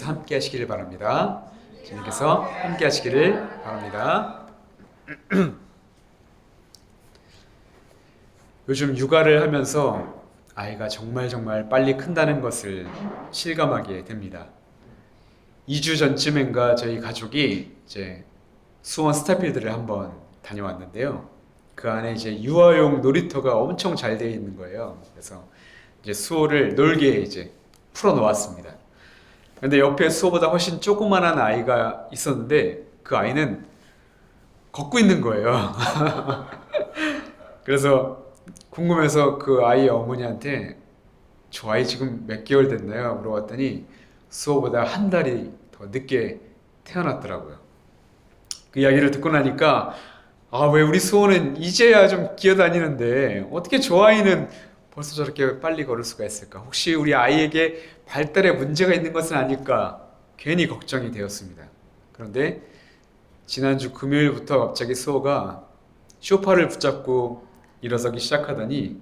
함께 하시기를 바랍니다. 주님께서 함께 하시기를 바랍니다. 요즘 육아를 하면서 아이가 정말 빨리 큰다는 것을 실감하게 됩니다. 2주 전쯤인가 저희 가족이 이제 수원 스타필드를 한번 다녀왔는데요. 그 안에 이제 유아용 놀이터가 엄청 잘 되어 있는 거예요. 그래서 이제 수호를 놀게 이제 풀어 놓았습니다. 근데 옆에 수호보다 훨씬 조그만한 아이가 있었는데 그 아이는 걷고 있는 거예요. 그래서 궁금해서 그 아이의 어머니한테 저 아이 지금 몇 개월 됐나요? 물어봤더니 수호보다 한 달이 더 늦게 태어났더라고요. 그 이야기를 듣고 나니까 왜 우리 수호는 이제야 좀 기어다니는데 어떻게 저 아이는 벌써 저렇게 빨리 걸을 수가 있을까? 혹시 우리 아이에게 발달에 문제가 있는 것은 아닐까? 괜히 걱정이 되었습니다. 그런데 지난주 금요일부터 갑자기 수호가 소파를 붙잡고 일어서기 시작하더니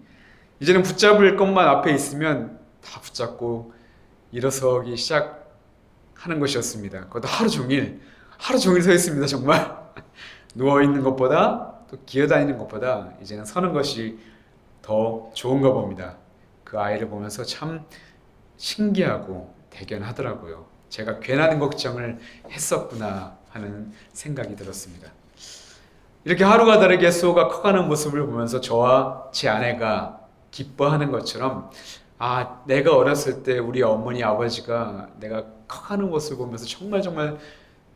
이제는 붙잡을 것만 앞에 있으면 다 붙잡고 일어서기 시작하는 것이었습니다. 그것도 하루 종일 서 있습니다. 정말 누워있는 것보다 또 기어다니는 것보다 이제는 서는 것이 더 좋은가 봅니다. 그 아이를 보면서 참 신기하고 대견하더라고요. 제가 괜한 걱정을 했었구나 하는 생각이 들었습니다. 이렇게 하루가 다르게 수호가 커가는 모습을 보면서 저와 제 아내가 기뻐하는 것처럼 내가 어렸을 때 우리 어머니 아버지가 내가 커가는 모습을 보면서 정말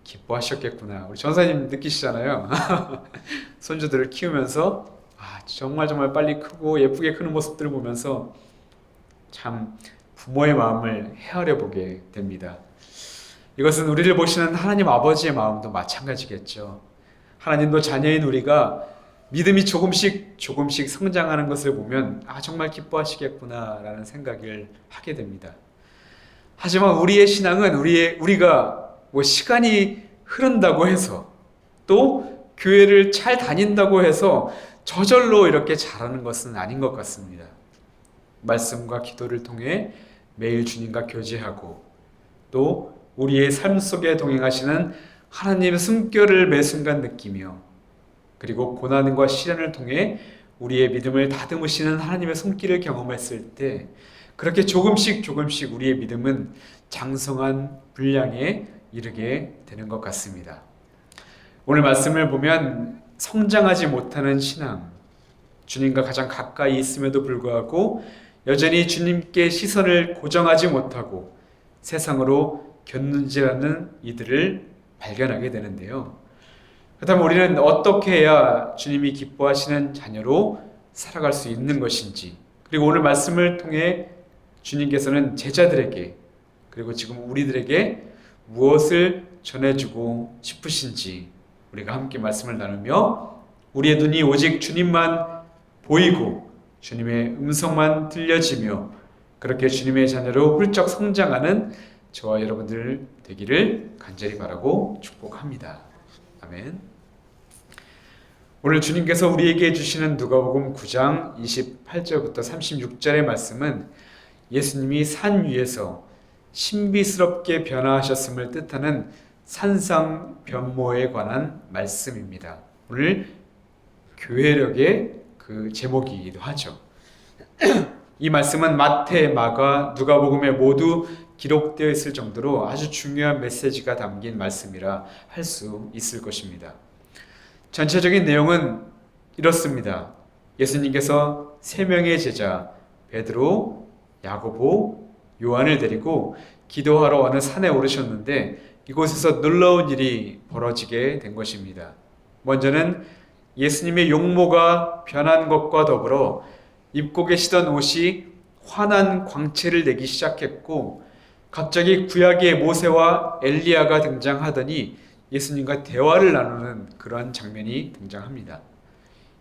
기뻐하셨겠구나. 우리 전사님 느끼시잖아요. 손주들을 키우면서 정말 빨리 크고 예쁘게 크는 모습들을 보면서 참 부모의 마음을 헤아려 보게 됩니다. 이것은 우리를 보시는 하나님 아버지의 마음도 마찬가지겠죠. 하나님도 자녀인 우리가 믿음이 조금씩 성장하는 것을 보면 정말 기뻐하시겠구나 라는 생각을 하게 됩니다. 하지만 우리의 신앙은 우리가 시간이 흐른다고 해서 또 교회를 잘 다닌다고 해서 저절로 이렇게 잘하는 것은 아닌 것 같습니다. 말씀과 기도를 통해 매일 주님과 교제하고 또 우리의 삶 속에 동행하시는 하나님의 숨결을 매 순간 느끼며 그리고 고난과 시련을 통해 우리의 믿음을 다듬으시는 하나님의 손길을 경험했을 때 그렇게 조금씩 우리의 믿음은 장성한 분량에 이르게 되는 것 같습니다. 오늘 말씀을 보면 성장하지 못하는 신앙, 주님과 가장 가까이 있음에도 불구하고 여전히 주님께 시선을 고정하지 못하고 세상으로 견눈질하는 이들을 발견하게 되는데요. 그렇다면 우리는 어떻게 해야 주님이 기뻐하시는 자녀로 살아갈 수 있는 것인지, 그리고 오늘 말씀을 통해 주님께서는 제자들에게 그리고 지금 우리들에게 무엇을 전해주고 싶으신지 우리가 함께 말씀을 나누며 우리의 눈이 오직 주님만 보이고 주님의 음성만 들려지며 그렇게 주님의 자녀로 훌쩍 성장하는 저와 여러분들 되기를 간절히 바라고 축복합니다. 아멘. 오늘 주님께서 우리에게 주시는 누가복음 9장 28절부터 36절의 말씀은 예수님이 산 위에서 신비스럽게 변화하셨음을 뜻하는 산상변모에 관한 말씀입니다. 오늘 교회력의 그 제목이기도 하죠. 이 말씀은 마태, 마가, 누가복음에 모두 기록되어 있을 정도로 아주 중요한 메시지가 담긴 말씀이라 할 수 있을 것입니다. 전체적인 내용은 이렇습니다. 예수님께서 세 명의 제자 베드로, 야고보, 요한을 데리고 기도하러 어느 산에 오르셨는데 이곳에서 놀라운 일이 벌어지게 된 것입니다. 먼저는 예수님의 용모가 변한 것과 더불어 입고 계시던 옷이 환한 광채를 내기 시작했고 갑자기 구약의 모세와 엘리야가 등장하더니 예수님과 대화를 나누는 그런 장면이 등장합니다.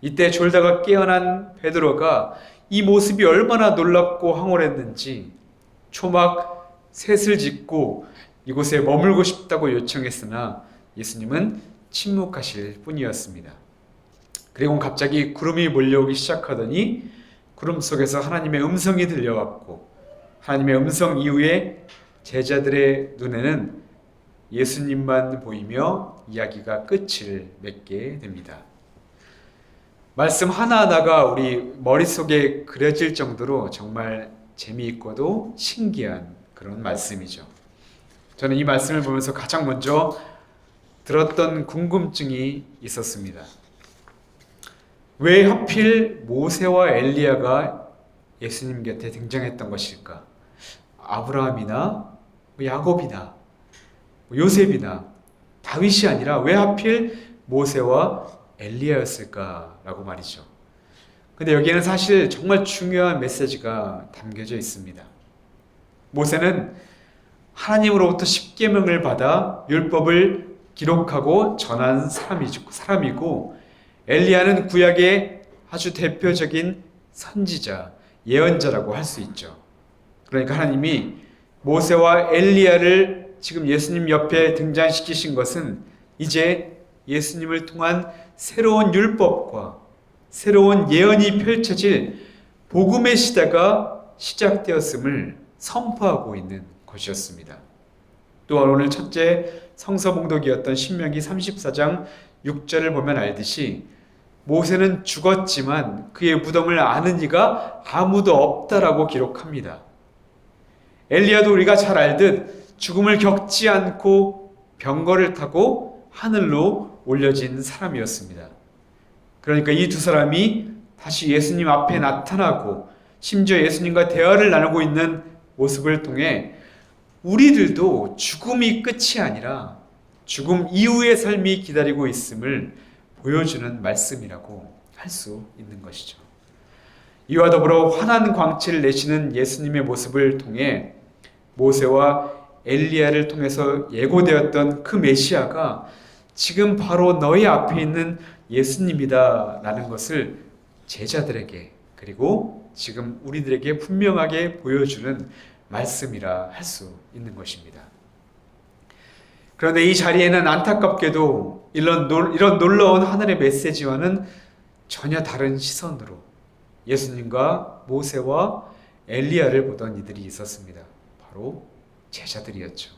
이때 졸다가 깨어난 베드로가 이 모습이 얼마나 놀랍고 황홀했는지 초막 셋을 짓고 이곳에 머물고 싶다고 요청했으나 예수님은 침묵하실 뿐이었습니다. 그리고 갑자기 구름이 몰려오기 시작하더니 구름 속에서 하나님의 음성이 들려왔고 하나님의 음성 이후에 제자들의 눈에는 예수님만 보이며 이야기가 끝을 맺게 됩니다. 말씀 하나하나가 우리 머릿속에 그려질 정도로 정말 재미있고도 신기한 그런 말씀이죠. 저는 이 말씀을 보면서 가장 먼저 들었던 궁금증이 있었습니다. 왜 하필 모세와 엘리야가 예수님 곁에 등장했던 것일까? 아브라함이나 야곱이나 요셉이나 다윗이 아니라 왜 하필 모세와 엘리야였을까라고 말이죠. 근데 여기에는 사실 정말 중요한 메시지가 담겨져 있습니다. 모세는 하나님으로부터 십계명을 받아 율법을 기록하고 전한 사람이고 엘리야는 구약의 아주 대표적인 선지자, 예언자라고 할 수 있죠. 그러니까 하나님이 모세와 엘리야를 지금 예수님 옆에 등장시키신 것은 이제 예수님을 통한 새로운 율법과 새로운 예언이 펼쳐질 복음의 시대가 시작되었음을 선포하고 있는 것이었습니다. 또한 오늘 첫째 성서봉독이었던 신명기 34장 6절을 보면 알듯이 모세는 죽었지만 그의 무덤을 아는 이가 아무도 없다라고 기록합니다. 엘리야도 우리가 잘 알듯 죽음을 겪지 않고 병거를 타고 하늘로 올려진 사람이었습니다. 그러니까 이 두 사람이 다시 예수님 앞에 나타나고 심지어 예수님과 대화를 나누고 있는 모습을 통해 우리들도 죽음이 끝이 아니라 죽음 이후의 삶이 기다리고 있음을 보여주는 말씀이라고 할 수 있는 것이죠. 이와 더불어 환한 광채를 내시는 예수님의 모습을 통해 모세와 엘리야를 통해서 예고되었던 그 메시아가 지금 바로 너희 앞에 있는 예수님이다 라는 것을 제자들에게 그리고 지금 우리들에게 분명하게 보여주는 말씀이라 할 수 있는 것입니다. 그런데 이 자리에는 안타깝게도 이런 놀라운 하늘의 메시지와는 전혀 다른 시선으로 예수님과 모세와 엘리야를 보던 이들이 있었습니다. 바로 제자들이었죠.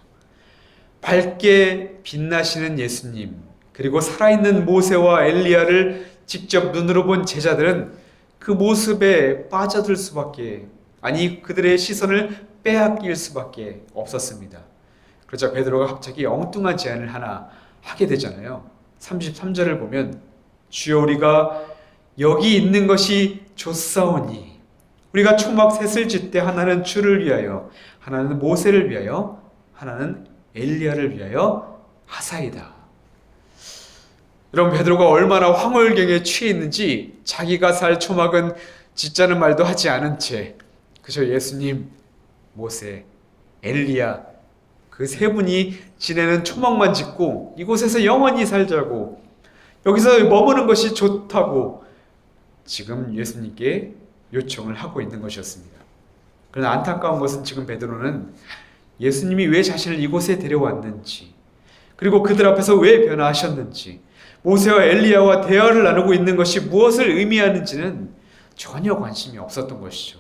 밝게 빛나시는 예수님, 그리고 살아있는 모세와 엘리야를 직접 눈으로 본 제자들은 그 모습에 빠져들 수밖에, 아니 그들의 시선을 빼앗길 수밖에 없었습니다. 그러자 베드로가 갑자기 엉뚱한 제안을 하나 하게 되잖아요. 33절을 보면 주여 우리가 여기 있는 것이 좋사오니 우리가 초막 셋을 짓되 하나는 주를 위하여 하나는 모세를 위하여 하나는 엘리야를 위하여 하사이다. 여러분 베드로가 얼마나 황홀경에 취해 있는지 자기가 살 초막은 짓자는 말도 하지 않은 채 그저 예수님, 모세, 엘리야 그 세 분이 지내는 초막만 짓고 이곳에서 영원히 살자고 여기서 머무는 것이 좋다고 지금 예수님께 요청을 하고 있는 것이었습니다. 그러나 안타까운 것은 지금 베드로는 예수님이 왜 자신을 이곳에 데려왔는지 그리고 그들 앞에서 왜 변화하셨는지 모세와 엘리야와 대화를 나누고 있는 것이 무엇을 의미하는지는 전혀 관심이 없었던 것이죠.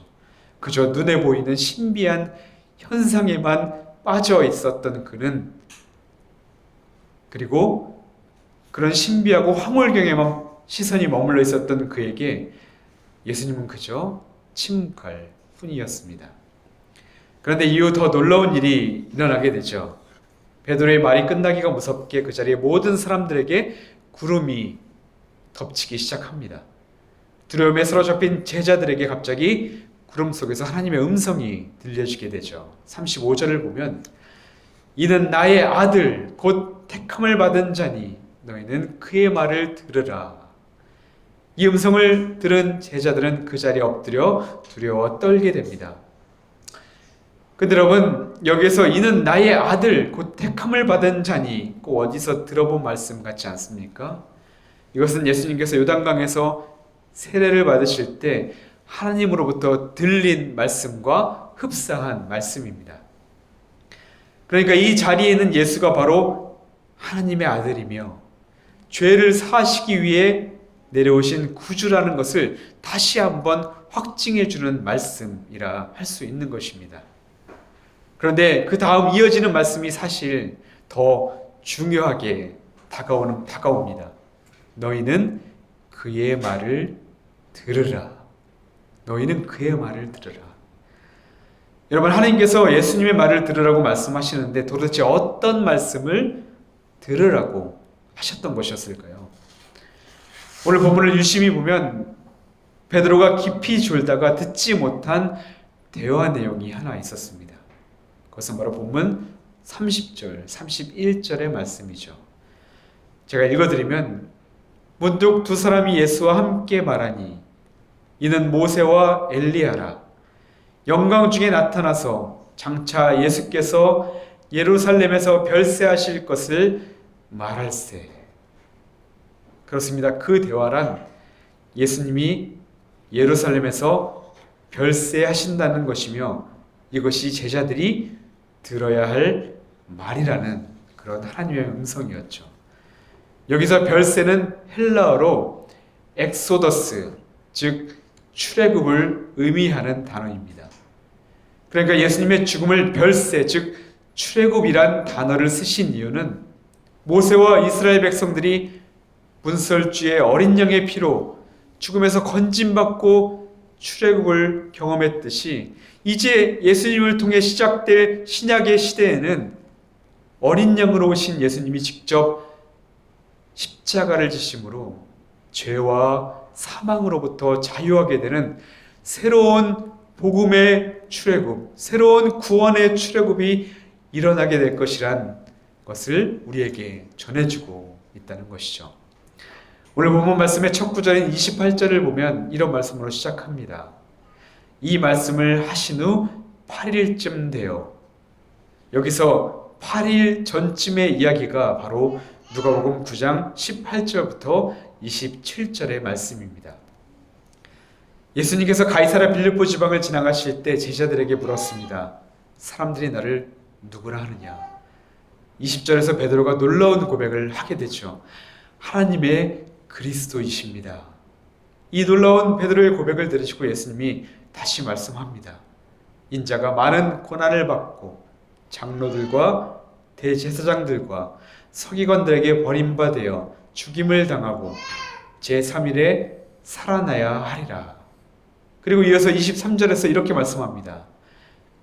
그저 눈에 보이는 신비한 현상에만 빠져 있었던 그는 그리고 그런 신비하고 황홀경에만 시선이 머물러 있었던 그에게 예수님은 그저 침묵할 뿐이었습니다. 그런데 이후 더 놀라운 일이 일어나게 되죠. 베드로의 말이 끝나기가 무섭게 그 자리에 모든 사람들에게 구름이 덮치기 시작합니다. 두려움에 사로잡힌 제자들에게 갑자기 구름 속에서 하나님의 음성이 들려지게 되죠. 35절을 보면 이는 나의 아들 곧 택함을 받은 자니 너희는 그의 말을 들으라. 이 음성을 들은 제자들은 그 자리에 엎드려 두려워 떨게 됩니다. 근데 여러분 여기서 이는 나의 아들 곧 택함을 받은 자니 꼭 어디서 들어본 말씀 같지 않습니까? 이것은 예수님께서 요단강에서 세례를 받으실 때 하나님으로부터 들린 말씀과 흡사한 말씀입니다. 그러니까 이 자리에는 예수가 바로 하나님의 아들이며 죄를 사하시기 위해 내려오신 구주라는 것을 다시 한번 확증해 주는 말씀이라 할 수 있는 것입니다. 그런데 그 다음 이어지는 말씀이 사실 더 중요하게 다가옵니다. 너희는 그의 말을 들으라. 너희는 그의 말을 들으라. 여러분, 하나님께서 예수님의 말을 들으라고 말씀하시는데 도대체 어떤 말씀을 들으라고 하셨던 것이었을까요? 오늘 본문을 유심히 보면 베드로가 깊이 졸다가 듣지 못한 대화 내용이 하나 있었습니다. 그것은 바로 본문 30절, 31절의 말씀이죠. 제가 읽어드리면 문득 두 사람이 예수와 함께 말하니 이는 모세와 엘리야라. 영광 중에 나타나서 장차 예수께서 예루살렘에서 별세하실 것을 말할세. 그렇습니다. 그 대화란 예수님이 예루살렘에서 별세하신다는 것이며 이것이 제자들이 들어야 할 말이라는 그런 하나님의 음성이었죠. 여기서 별세는 헬라어로 엑소더스, 즉 출애굽을 의미하는 단어입니다. 그러니까 예수님의 죽음을 별세, 즉 출애굽이란 단어를 쓰신 이유는 모세와 이스라엘 백성들이 문설주의 어린 양의 피로 죽음에서 건짐받고 출애굽을 경험했듯이 이제 예수님을 통해 시작될 신약의 시대에는 어린 양으로 오신 예수님이 직접 십자가를 지심으로 죄와 사망으로부터 자유하게 되는 새로운 복음의 출애굽, 새로운 구원의 출애굽이 일어나게 될 것이란 것을 우리에게 전해주고 있다는 것이죠. 오늘 본문 말씀의 첫 구절인 28절을 보면 이런 말씀으로 시작합니다. 이 말씀을 하신 후 8일쯤 되어, 여기서 8일 전쯤의 이야기가 바로 누가복음 9장 18절부터 27절의 말씀입니다. 예수님께서 가이사랴 빌립보 지방을 지나가실 때 제자들에게 물었습니다. 사람들이 나를 누구라 하느냐? 20절에서 베드로가 놀라운 고백을 하게 되죠. 하나님의 그리스도이십니다. 이 놀라운 베드로의 고백을 들으시고 예수님이 다시 말씀합니다. 인자가 많은 고난을 받고 장로들과 대제사장들과 서기관들에게 버림받아 죽임을 당하고 제3일에 살아나야 하리라. 그리고 이어서 23절에서 이렇게 말씀합니다.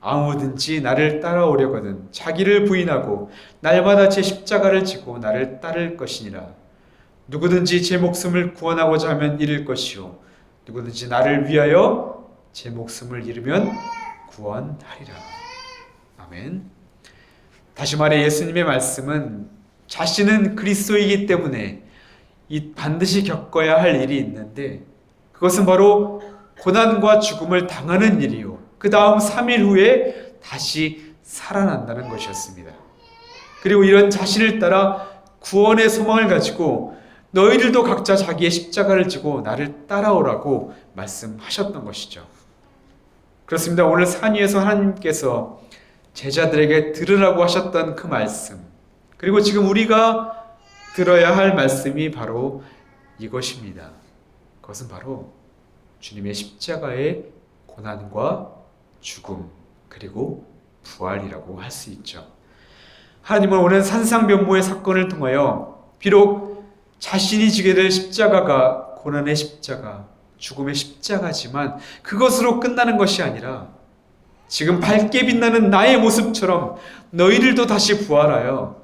아무든지 나를 따라오려거든 자기를 부인하고 날마다 제 십자가를 지고 나를 따를 것이니라. 누구든지 제 목숨을 구원하고자 하면 잃을 것이요 누구든지 나를 위하여 제 목숨을 잃으면 구원하리라. 아멘. 다시 말해 예수님의 말씀은 자신은 그리스도이기 때문에 반드시 겪어야 할 일이 있는데 그것은 바로 고난과 죽음을 당하는 일이요 그 다음 3일 후에 다시 살아난다는 것이었습니다. 그리고 이런 자신을 따라 구원의 소망을 가지고 너희들도 각자 자기의 십자가를 지고 나를 따라오라고 말씀하셨던 것이죠. 그렇습니다. 오늘 산 위에서 하나님께서 제자들에게 들으라고 하셨던 그 말씀, 그리고 지금 우리가 들어야 할 말씀이 바로 이것입니다. 그것은 바로 주님의 십자가의 고난과 죽음 그리고 부활이라고 할 수 있죠. 하나님은 오늘 산상변모의 사건을 통하여 비록 자신이 지게 될 십자가가 고난의 십자가, 죽음의 십자가지만 그것으로 끝나는 것이 아니라 지금 밝게 빛나는 나의 모습처럼 너희들도 다시 부활하여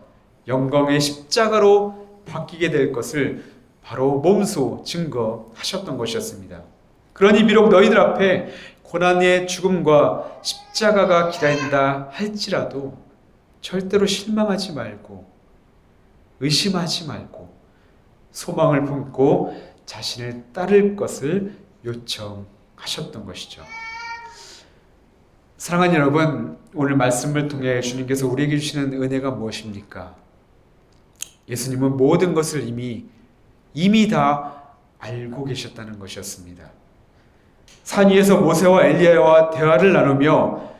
영광의 십자가로 바뀌게 될 것을 바로 몸소 증거하셨던 것이었습니다. 그러니 비록 너희들 앞에 고난의 죽음과 십자가가 기다린다 할지라도 절대로 실망하지 말고 의심하지 말고 소망을 품고 자신을 따를 것을 요청하셨던 것이죠. 사랑하는 여러분, 오늘 말씀을 통해 주님께서 우리에게 주시는 은혜가 무엇입니까? 예수님은 모든 것을 이미 다 알고 계셨다는 것이었습니다. 산 위에서 모세와 엘리야와 대화를 나누며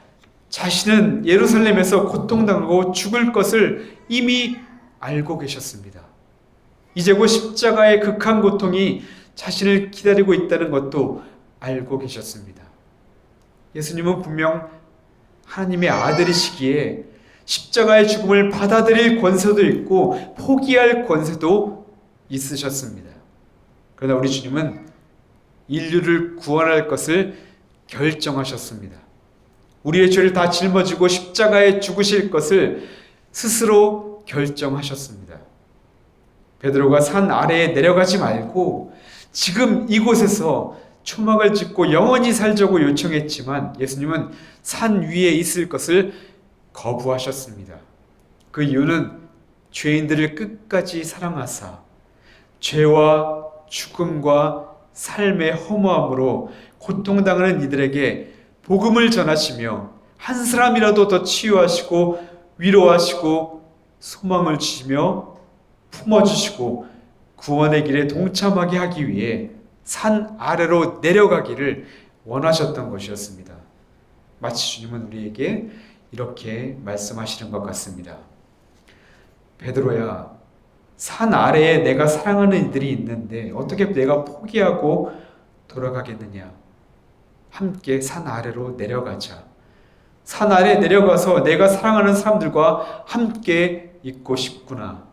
자신은 예루살렘에서 고통당하고 죽을 것을 이미 알고 계셨습니다. 이제 곧 십자가의 극한 고통이 자신을 기다리고 있다는 것도 알고 계셨습니다. 예수님은 분명 하나님의 아들이시기에 십자가의 죽음을 받아들일 권세도 있고 포기할 권세도 있으셨습니다. 그러나 우리 주님은 인류를 구원할 것을 결정하셨습니다. 우리의 죄를 다 짊어지고 십자가에 죽으실 것을 스스로 결정하셨습니다. 베드로가 산 아래에 내려가지 말고 지금 이곳에서 초막을 짓고 영원히 살자고 요청했지만 예수님은 산 위에 있을 것을 거부하셨습니다. 그 이유는 죄인들을 끝까지 사랑하사 죄와 죽음과 삶의 허무함으로 고통당하는 이들에게 복음을 전하시며 한 사람이라도 더 치유하시고 위로하시고 소망을 주시며 품어주시고 구원의 길에 동참하게 하기 위해 산 아래로 내려가기를 원하셨던 것이었습니다. 마치 주님은 우리에게 이렇게 말씀하시는 것 같습니다. 베드로야, 산 아래에 내가 사랑하는 이들이 있는데 어떻게 내가 포기하고 돌아가겠느냐? 함께 산 아래로 내려가자. 산 아래 내려가서 내가 사랑하는 사람들과 함께 있고 싶구나.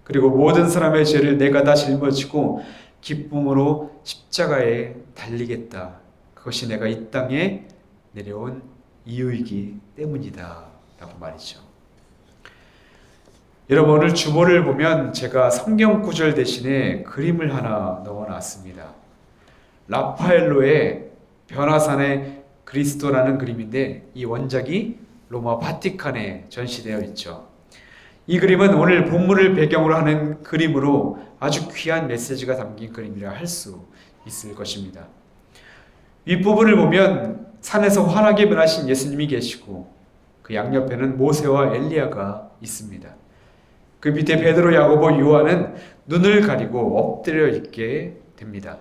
그리고 모든 사람의 죄를 내가 다 짊어지고 기쁨으로 십자가에 달리겠다. 그것이 내가 이 땅에 내려온 이유이기 때문이다. 라고 말이죠. 여러분, 오늘 주보를 보면 제가 성경 구절 대신에 그림을 하나 넣어놨습니다. 라파엘로의 변화산의 그리스도라는 그림인데 이 원작이 로마 바티칸에 전시되어 있죠. 이 그림은 오늘 본문을 배경으로 하는 그림으로 아주 귀한 메시지가 담긴 그림이라 할 수 있을 것입니다. 윗부분을 보면 산에서 환하게 변하신 예수님이 계시고 그 양옆에는 모세와 엘리야가 있습니다. 그 밑에 베드로, 야고보, 요한은 눈을 가리고 엎드려 있게 됩니다.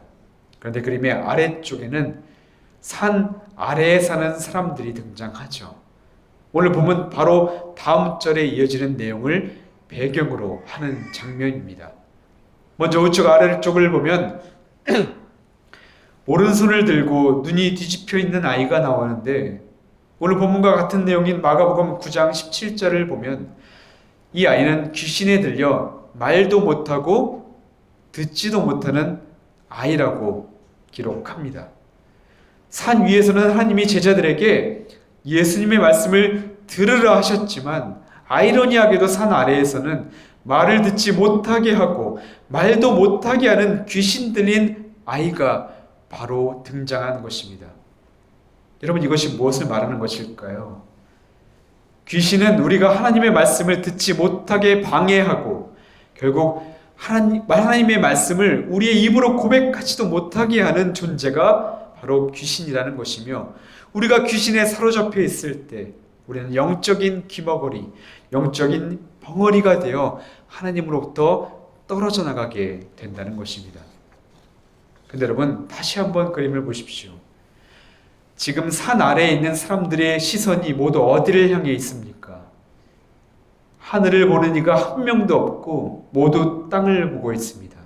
그런데 그림의 아래쪽에는 산 아래에 사는 사람들이 등장하죠. 오늘 보면 바로 다음 절에 이어지는 내용을 배경으로 하는 장면입니다. 먼저 우측 아래쪽을 보면 오른손을 들고 눈이 뒤집혀 있는 아이가 나오는데 오늘 본문과 같은 내용인 마가복음 9장 17절을 보면 이 아이는 귀신에 들려 말도 못하고 듣지도 못하는 아이라고 기록합니다. 산 위에서는 하나님이 제자들에게 예수님의 말씀을 들으라 하셨지만 아이러니하게도 산 아래에서는 말을 듣지 못하게 하고 말도 못하게 하는 귀신 들린 아이가 바로 등장한 것입니다. 여러분, 이것이 무엇을 말하는 것일까요? 귀신은 우리가 하나님의 말씀을 듣지 못하게 방해하고 결국 하나님의 말씀을 우리의 입으로 고백하지도 못하게 하는 존재가 바로 귀신이라는 것이며 우리가 귀신에 사로잡혀 있을 때 우리는 영적인 귀머거리, 영적인 벙어리가 되어 하나님으로부터 떨어져 나가게 된다는 것입니다. 근데 여러분, 다시 한번 그림을 보십시오. 지금 산 아래에 있는 사람들의 시선이 모두 어디를 향해 있습니까? 하늘을 보는 이가 한 명도 없고 모두 땅을 보고 있습니다.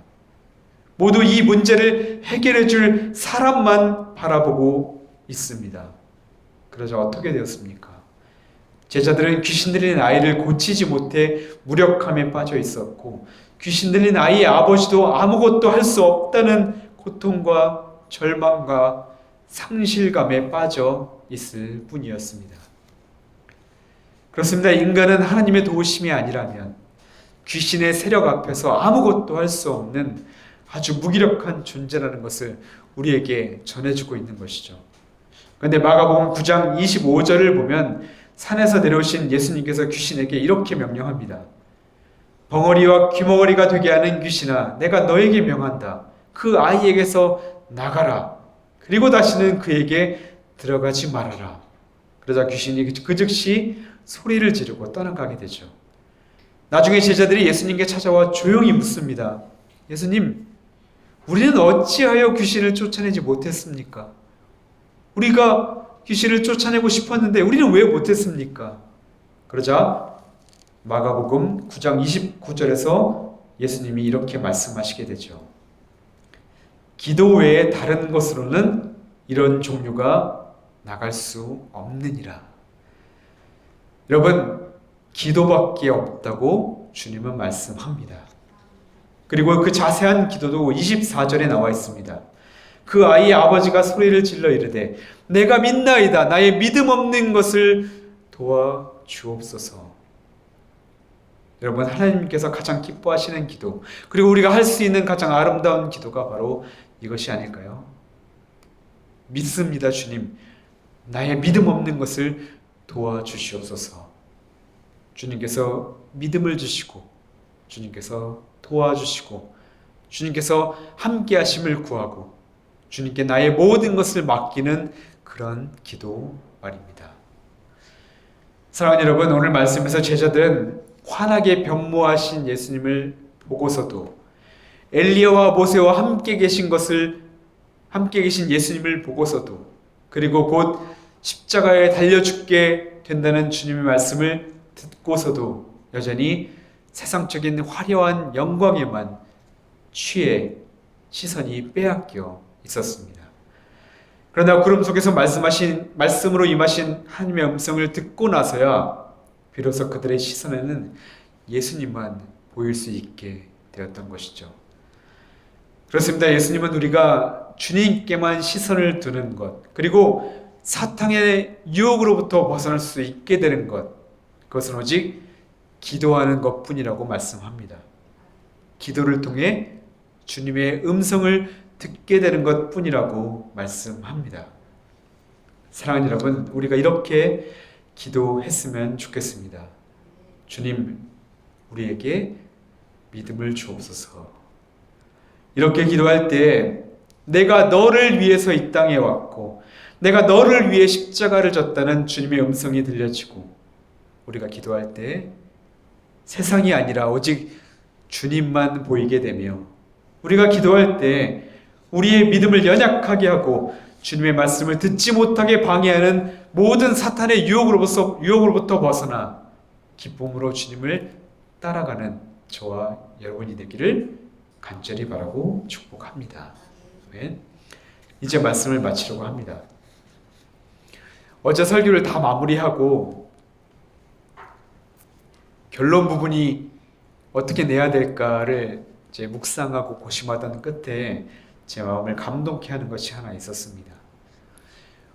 모두 이 문제를 해결해 줄 사람만 바라보고 있습니다. 그러자 어떻게 되었습니까? 제자들은 귀신 들린 아이를 고치지 못해 무력함에 빠져 있었고 귀신 들린 아이의 아버지도 아무것도 할 수 없다는 고통과 절망과 상실감에 빠져 있을 뿐이었습니다. 그렇습니다. 인간은 하나님의 도우심이 아니라면 귀신의 세력 앞에서 아무것도 할 수 없는 아주 무기력한 존재라는 것을 우리에게 전해주고 있는 것이죠. 그런데 마가복음 9장 25절을 보면 산에서 내려오신 예수님께서 귀신에게 이렇게 명령합니다. 벙어리와 귀머거리가 되게 하는 귀신아, 내가 너에게 명한다. 그 아이에게서 나가라. 그리고 다시는 그에게 들어가지 말아라. 그러자 귀신이 그 즉시 소리를 지르고 떠나가게 되죠. 나중에 제자들이 예수님께 찾아와 조용히 묻습니다. 예수님, 우리는 어찌하여 귀신을 쫓아내지 못했습니까? 우리가 귀신을 쫓아내고 싶었는데 우리는 왜 못했습니까? 그러자 마가복음 9장 29절에서 예수님이 이렇게 말씀하시게 되죠. 기도 외에 다른 것으로는 이런 종류가 나갈 수 없느니라. 여러분, 기도밖에 없다고 주님은 말씀합니다. 그리고 그 자세한 기도도 24절에 나와 있습니다. 그 아이의 아버지가 소리를 질러 이르되 내가 믿나이다. 나의 믿음 없는 것을 도와주옵소서. 여러분, 하나님께서 가장 기뻐하시는 기도, 그리고 우리가 할 수 있는 가장 아름다운 기도가 바로 이것이 아닐까요? 믿습니다, 주님. 나의 믿음 없는 것을 도와주시옵소서. 주님께서 믿음을 주시고, 주님께서 도와주시고, 주님께서 함께 하심을 구하고, 주님께 나의 모든 것을 맡기는 그런 기도 말입니다. 사랑하는 여러분, 오늘 말씀에서 제자들은 환하게 변모하신 예수님을 보고서도, 엘리야와 모세와 함께 계신 예수님을 보고서도, 그리고 곧 십자가에 달려 죽게 된다는 주님의 말씀을 듣고서도 여전히 세상적인 화려한 영광에만 취해 시선이 빼앗겨 있었습니다. 그러나 구름 속에서 말씀으로 임하신 하나님의 음성을 듣고 나서야 비로소 그들의 시선에는 예수님만 보일 수 있게 되었던 것이죠. 그렇습니다. 예수님은 우리가 주님께만 시선을 두는 것, 그리고 사탄의 유혹으로부터 벗어날 수 있게 되는 것, 그것은 오직 기도하는 것뿐이라고 말씀합니다. 기도를 통해 주님의 음성을 듣게 되는 것뿐이라고 말씀합니다. 사랑하는 여러분, 우리가 이렇게 기도했으면 좋겠습니다. 주님, 우리에게 믿음을 주옵소서. 이렇게 기도할 때 내가 너를 위해서 이 땅에 왔고 내가 너를 위해 십자가를 졌다는 주님의 음성이 들려지고, 우리가 기도할 때 세상이 아니라 오직 주님만 보이게 되며, 우리가 기도할 때 우리의 믿음을 연약하게 하고 주님의 말씀을 듣지 못하게 방해하는 모든 사탄의 유혹으로부터 벗어나 기쁨으로 주님을 따라가는 저와 여러분이 되기를 간절히 바라고 축복합니다. 이제 말씀을 마치려고 합니다. 어제 설교를 다 마무리하고 결론 부분이 어떻게 내야 될까를 이제 묵상하고 고심하던 끝에 제 마음을 감동케 하는 것이 하나 있었습니다.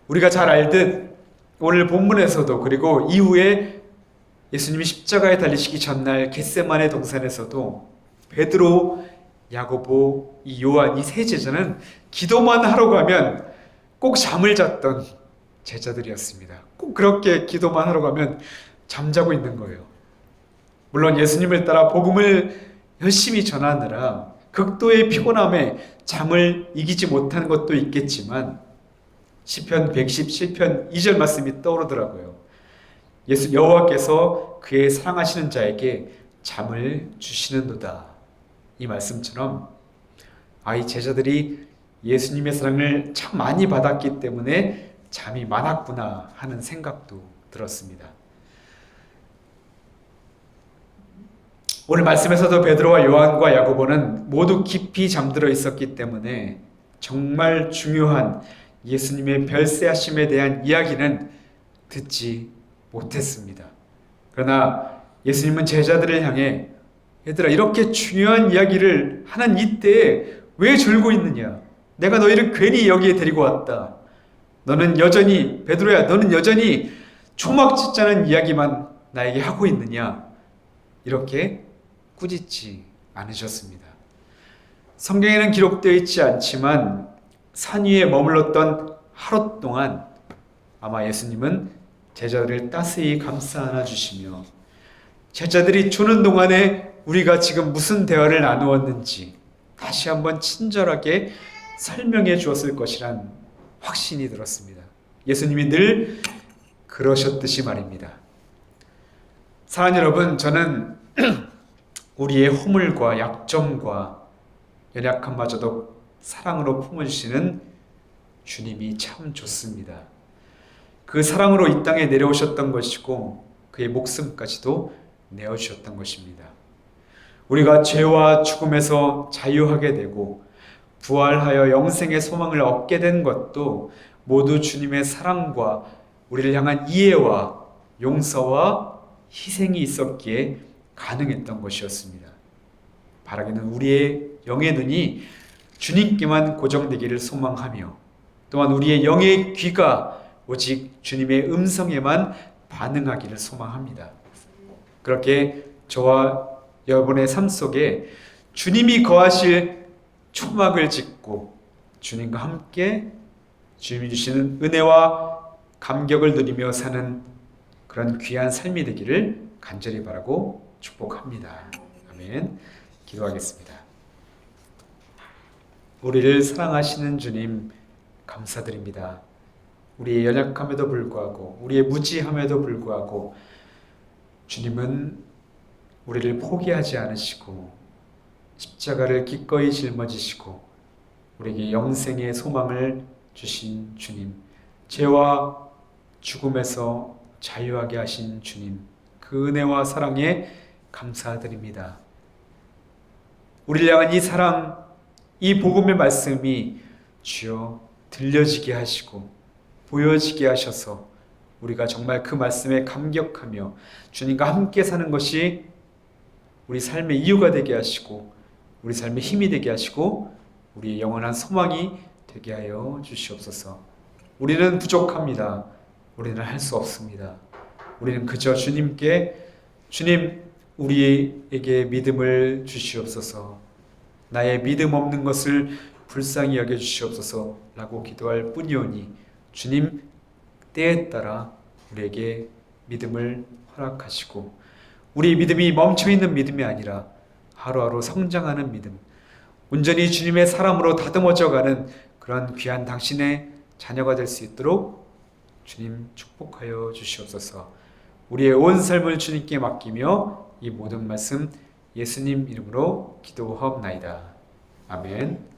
우리가 잘 알듯 오늘 본문에서도, 그리고 이후에 예수님이 십자가에 달리시기 전날 겟세마네 동산에서도 베드로, 야고보, 이 요한, 이 세 제자는 기도만 하러 가면 꼭 잠을 잤던 제자들이었습니다. 꼭 그렇게 기도만 하러 가면 잠자고 있는 거예요. 물론 예수님을 따라 복음을 열심히 전하느라 극도의 피곤함에 잠을 이기지 못하는 것도 있겠지만 시편 117편 2절 말씀이 떠오르더라고요. 여호와께서 그의 사랑하시는 자에게 잠을 주시는도다. 이 말씀처럼 이 제자들이 예수님의 사랑을 참 많이 받았기 때문에 잠이 많았구나 하는 생각도 들었습니다. 오늘 말씀에서도 베드로와 요한과 야고보는 모두 깊이 잠들어 있었기 때문에 정말 중요한 예수님의 별세하심에 대한 이야기는 듣지 못했습니다. 그러나 예수님은 제자들을 향해 얘들아, 이렇게 중요한 이야기를 하는 이때에 왜 졸고 있느냐? 내가 너희를 괜히 여기에 데리고 왔다. 너는 여전히, 베드로야, 너는 여전히 초막 짓자는 이야기만 나에게 하고 있느냐? 이렇게 꾸짖지 않으셨습니다. 성경에는 기록되어 있지 않지만 산 위에 머물렀던 하루 동안 아마 예수님은 제자들을 따스히 감싸 안아주시며 제자들이 조는 동안에 우리가 지금 무슨 대화를 나누었는지 다시 한번 친절하게 설명해 주었을 것이란 확신이 들었습니다. 예수님이 늘 그러셨듯이 말입니다. 사랑하는 여러분, 저는 우리의 허물과 약점과 연약함마저도 사랑으로 품어주시는 주님이 참 좋습니다. 그 사랑으로 이 땅에 내려오셨던 것이고 그의 목숨까지도 내어주셨던 것입니다. 우리가 죄와 죽음에서 자유하게 되고 부활하여 영생의 소망을 얻게 된 것도 모두 주님의 사랑과 우리를 향한 이해와 용서와 희생이 있었기에 가능했던 것이었습니다. 바라기는 우리의 영의 눈이 주님께만 고정되기를 소망하며 또한 우리의 영의 귀가 오직 주님의 음성에만 반응하기를 소망합니다. 그렇게 저와 여러분의 삶 속에 주님이 거하실 초막을 짓고 주님과 함께 주님이 주시는 은혜와 감격을 누리며 사는 그런 귀한 삶이 되기를 간절히 바라고 축복합니다. 아멘. 기도하겠습니다. 우리를 사랑하시는 주님 감사드립니다. 우리의 연약함에도 불구하고 우리의 무지함에도 불구하고 주님은 우리를 포기하지 않으시고 십자가를 기꺼이 짊어지시고 우리에게 영생의 소망을 주신 주님, 죄와 죽음에서 자유하게 하신 주님, 그 은혜와 사랑에 감사드립니다. 우리를 향한 이 사랑, 이 복음의 말씀이 주여 들려지게 하시고 보여지게 하셔서 우리가 정말 그 말씀에 감격하며 주님과 함께 사는 것이 우리 삶의 이유가 되게 하시고 우리 삶의 힘이 되게 하시고 우리의 영원한 소망이 되게 하여 주시옵소서. 우리는 부족합니다. 우리는 할 수 없습니다. 우리는 그저 주님께 주님 우리에게 믿음을 주시옵소서. 나의 믿음 없는 것을 불쌍히 여겨 주시옵소서 라고 기도할 뿐이오니 주님 때에 따라 우리에게 믿음을 허락하시고 우리 믿음이 멈춰있는 믿음이 아니라 하루하루 성장하는 믿음, 온전히 주님의 사람으로 다듬어져가는 그런 귀한 당신의 자녀가 될 수 있도록 주님 축복하여 주시옵소서. 우리의 온 삶을 주님께 맡기며 이 모든 말씀 예수님 이름으로 기도하옵나이다. 아멘.